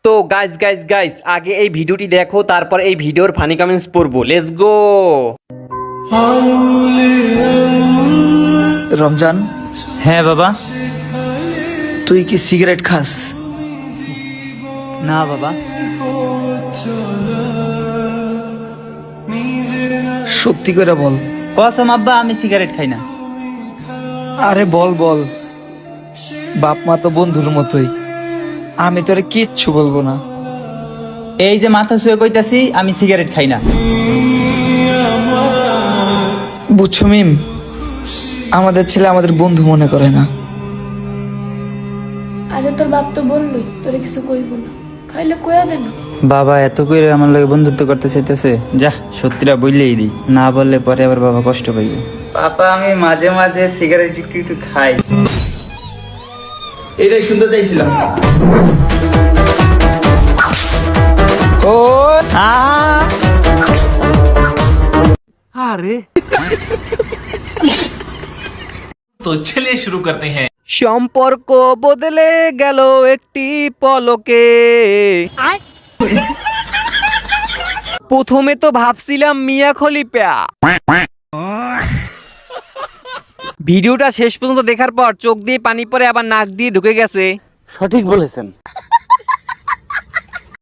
তো guys guys guys আগে এই ভিডিওটি দেখো, তারপর এই ভিডিওর ফানি কমেন্টস পড়বো। Let's go. রমজান, হ্যাঁ বাবা। তুই কি সিগারেট খাস? না বাবা। সত্যি করে বল। কসম আব্বা, আমি সিগারেট খাই না। আরে বল বল, বাপ মা তো বন্ধুর মতোই, আমি তোরে কিচ্ছু বলবো না। এই যে মাথা শুয়ে কইতাছি, আমি সিগারেট খাই না। বুঝছো মিম, আমাদের ছেলে আমাদের বন্ধু মনে করে না। আরে তোর বাপ তো বললই তোরে কিছু কইব না, খাইলে কয়া দে না। বাবা এত করে আমার লাগে বন্ধুত্ব করতে চাইতেছে, যা সত্যিটা বললেই দিই, না বললে পরে আবার বাবা কষ্ট পাইবে। পাপা আমি মাঝে মাঝে সিগারেট একটু একটু খাই। এটাই শুনতে চাইছিলাম। ও तो चलिए शुरू करते हैं। সম্পর্ক বদলে গেল একটি পলকে। প্রথমে তো ভাবছিলাম মিয়া খলিফা। ভিডিওটা শেষ পর্যন্ত দেখার পর চোখ দিয়ে পানি পড়ে আবার নাক দিয়ে ঢুকে গেছে। সঠিক বলেছেন।